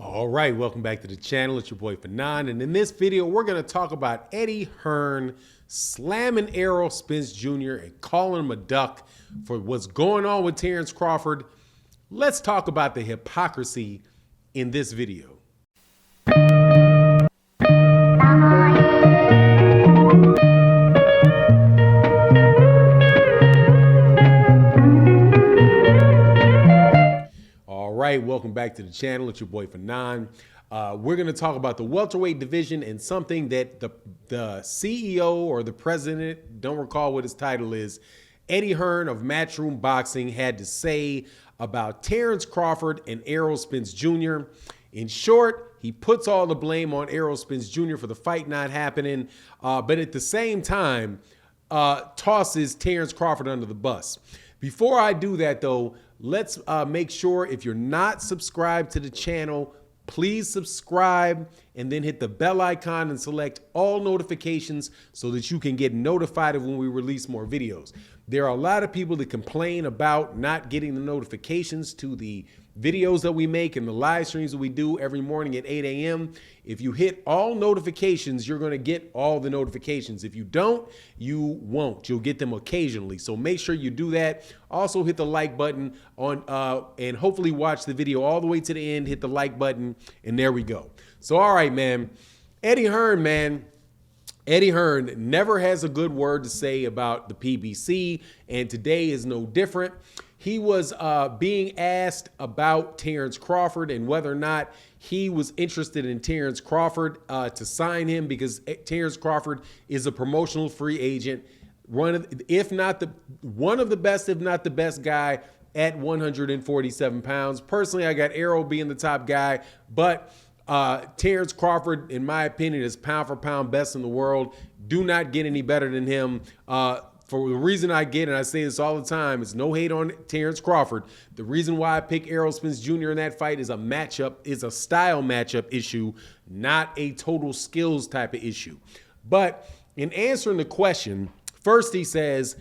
All right, welcome back to the channel. It's your boy Fanon, and in this video, we're going to talk about Eddie Hearn slamming Errol Spence Jr. and calling him a duck for what's going on with Terence Crawford. Let's talk about the hypocrisy in this video. Welcome back to the channel. It's your boy Fanon. We're going to talk about the welterweight division and something that the CEO or the president, don't recall what his title is, Eddie Hearn of Matchroom Boxing had to say about Terence Crawford and Errol Spence Jr. In short, he puts all the blame on Errol Spence Jr. for the fight not happening, but at the same time tosses Terence Crawford under the bus. Before I do that, though, let's make sure if you're not subscribed to the channel, please subscribe and then hit the bell icon and select all notifications so that you can get notified of when we release more videos. There are a lot of people that complain about not getting the notifications to the videos that we make and the live streams that we do every morning at 8 a.m. If you hit all notifications, you're going to get all the notifications. If you don't, you won't. You'll get them occasionally. So make sure you do that. Also hit the like button on and hopefully watch the video all the way to the end. Hit the like button and there we go. So all right, man. Eddie Hearn, man. Eddie Hearn never has a good word to say about the PBC, and today is no different. He was being asked about Terence Crawford and whether or not he was interested in Terence Crawford to sign him, because Terence Crawford is a promotional free agent, one of the best, if not the best guy at 147 pounds. Personally, I got Errol being the top guy, but Terence Crawford, in my opinion, is pound for pound best in the world. Do not get any better than him. For the reason I get, and I say this all the time, it's no hate on Terence Crawford. The reason why I pick Errol Spence Jr. in that fight is a matchup, is a style matchup issue, not a total skills type of issue. But in answering the question, first he says,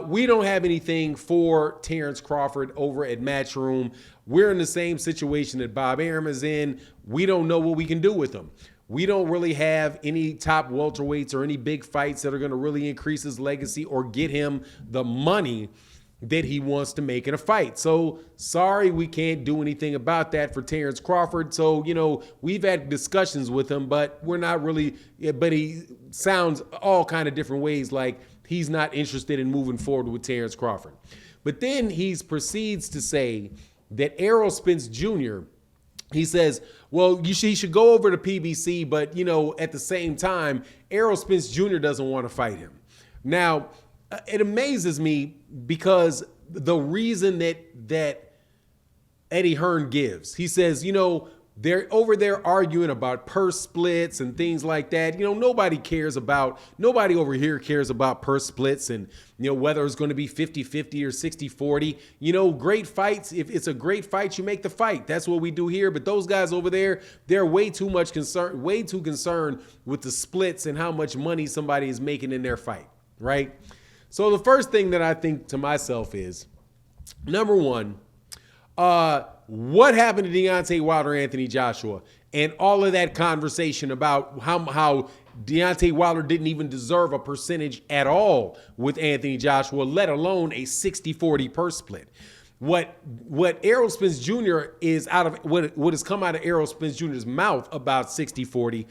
we don't have anything for Terence Crawford over at Matchroom. We're in the same situation that Bob Arum is in. We don't know what we can do with him. We don't really have any top welterweights or any big fights that are going to really increase his legacy or get him the money that he wants to make in a fight. So sorry, we can't do anything about that for Terence Crawford. So, you know, we've had discussions with him, but we're not really, but he sounds all kind of different ways like he's not interested in moving forward with Terence Crawford. But then he proceeds to say that Errol Spence Jr., he says, well, he should go over to PBC, but, you know, at the same time, Errol Spence Jr. doesn't want to fight him. Now, it amazes me because the reason that Eddie Hearn gives, he says, you know, they're over there arguing about purse splits and things like that. You know, nobody over here cares about purse splits and, you know, whether it's going to be 50-50 or 60-40. You know, great fights, if it's a great fight, you make the fight. That's what we do here. But those guys over there, they're way too concerned with the splits and how much money somebody is making in their fight, right? So the first thing that I think to myself is, number one, what happened to Deontay Wilder, Anthony Joshua, and all of that conversation about how Deontay Wilder didn't even deserve a percentage at all with Anthony Joshua, let alone a 60-40 purse split. What Errol Spence Jr. is what has come out of Errol Spence Jr.'s mouth about 60-40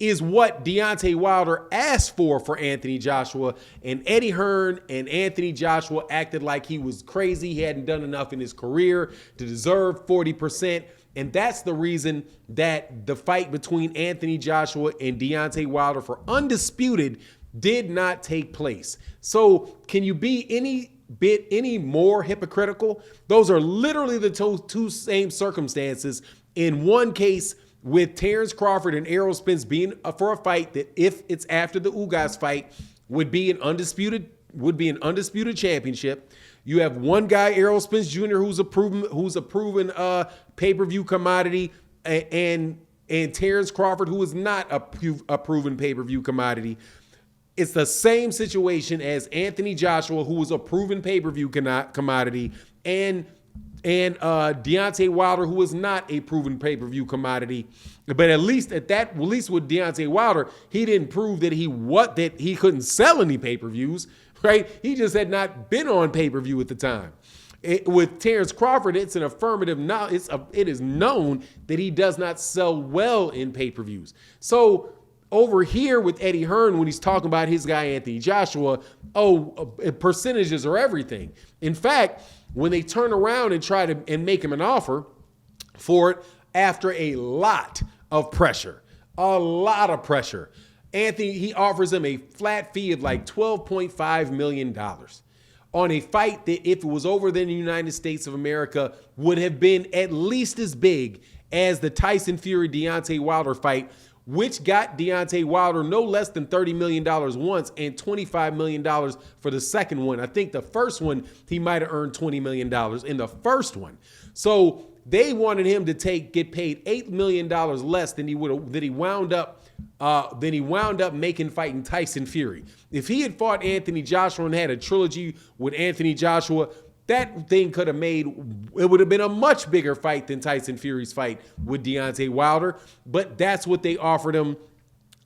is what Deontay Wilder asked for Anthony Joshua, and Eddie Hearn and Anthony Joshua acted like he was crazy. He hadn't done enough in his career to deserve 40%, and that's the reason that the fight between Anthony Joshua and Deontay Wilder for undisputed did not take place. So can you be any more hypocritical? Those are literally the two same circumstances. In one case, with Terence Crawford and Errol Spence being for a fight that, if it's after the Ugas fight, would be an undisputed championship. You have one guy, Errol Spence Jr., who's a proven pay-per-view commodity, and Terence Crawford, who is not a proven pay-per-view commodity. It's the same situation as Anthony Joshua, who was a proven pay-per-view commodity, and and Deontay Wilder, who is not a proven pay-per-view commodity. But at least with Deontay Wilder, he didn't prove that he couldn't sell any pay-per-views, right? He just had not been on pay-per-view at the time. With Terence Crawford, it's an affirmative. It is known that he does not sell well in pay-per-views. So over here with Eddie Hearn, when he's talking about his guy Anthony Joshua, percentages are everything. In fact, when they turn around and try to make him an offer for it after a lot of pressure, he offers him a flat fee of like $12.5 million on a fight that, if it was over in the United States of America, would have been at least as big as the Tyson Fury Deontay Wilder fight, which got Deontay Wilder no less than $30 million once and $25 million for the second one. I think the first one, he might have earned $20 million in the first one. So they wanted him to get paid $8 million less than he wound up making fighting Tyson Fury. If he had fought Anthony Joshua and had a trilogy with Anthony Joshua, that thing could have it would have been a much bigger fight than Tyson Fury's fight with Deontay Wilder. But that's what they offered him.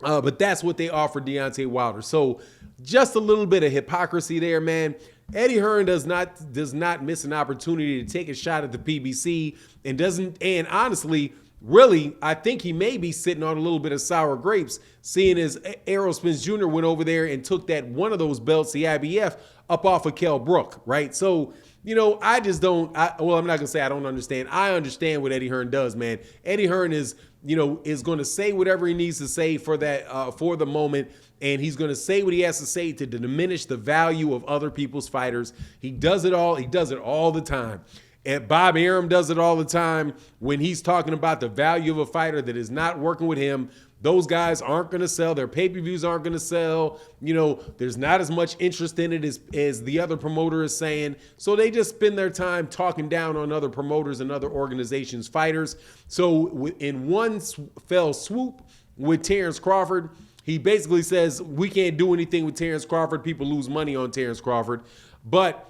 That's what they offered Deontay Wilder. So just a little bit of hypocrisy there, man. Eddie Hearn does not miss an opportunity to take a shot at the PBC and honestly, really, I think he may be sitting on a little bit of sour grapes, seeing as Errol Spence Jr. went over there and took one of those belts, the IBF, up off of Kell Brook, right? So, I just don't. I'm not gonna say I don't understand. I understand what Eddie Hearn does, man. Eddie Hearn is going to say whatever he needs to say for the moment, and he's going to say what he has to say to diminish the value of other people's fighters. He does it all. He does it all the time. And Bob Arum does it all the time when he's talking about the value of a fighter that is not working with him. Those guys aren't going to sell. Their pay-per-views aren't going to sell. There's not as much interest in it as the other promoter is saying. So they just spend their time talking down on other promoters and other organizations' fighters. So in one fell swoop with Terence Crawford, he basically says, we can't do anything with Terence Crawford. People lose money on Terence Crawford. But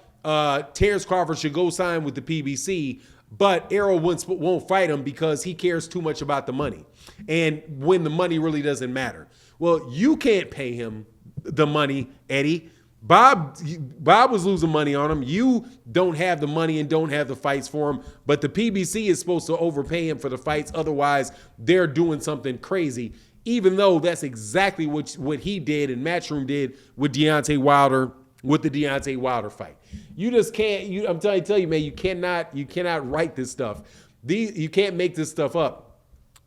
Terence Crawford should go sign with the PBC. But Errol won't fight him because he cares too much about the money. And when the money really doesn't matter. Well, you can't pay him the money, Eddie. Bob was losing money on him. You don't have the money and don't have the fights for him. But the PBC is supposed to overpay him for the fights. Otherwise, they're doing something crazy. Even though that's exactly what he did and Matchroom did with Deontay Wilder, with the Deontay Wilder fight. You just can't, I'm trying to tell you, man, you cannot write this stuff. You can't make this stuff up.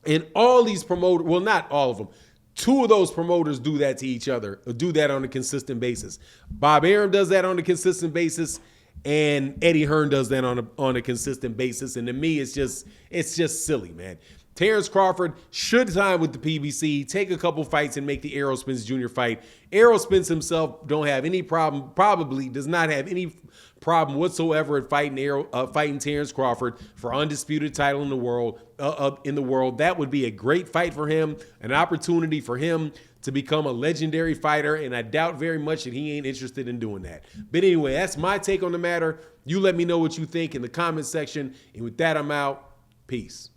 And all these promoters, well, not all of them, two of those promoters do that to each other, do that on a consistent basis. Bob Arum does that on a consistent basis, and Eddie Hearn does that on a consistent basis. And to me, it's just silly, man. Terence Crawford should sign with the PBC, take a couple fights, and make the Errol Spence Jr. fight. Errol Spence himself don't have any problem, probably does not have any problem whatsoever at fighting Terence Crawford for undisputed title in the world. That would be a great fight for him, an opportunity for him to become a legendary fighter, and I doubt very much that he ain't interested in doing that. But anyway, that's my take on the matter. You let me know what you think in the comment section, and with that, I'm out. Peace.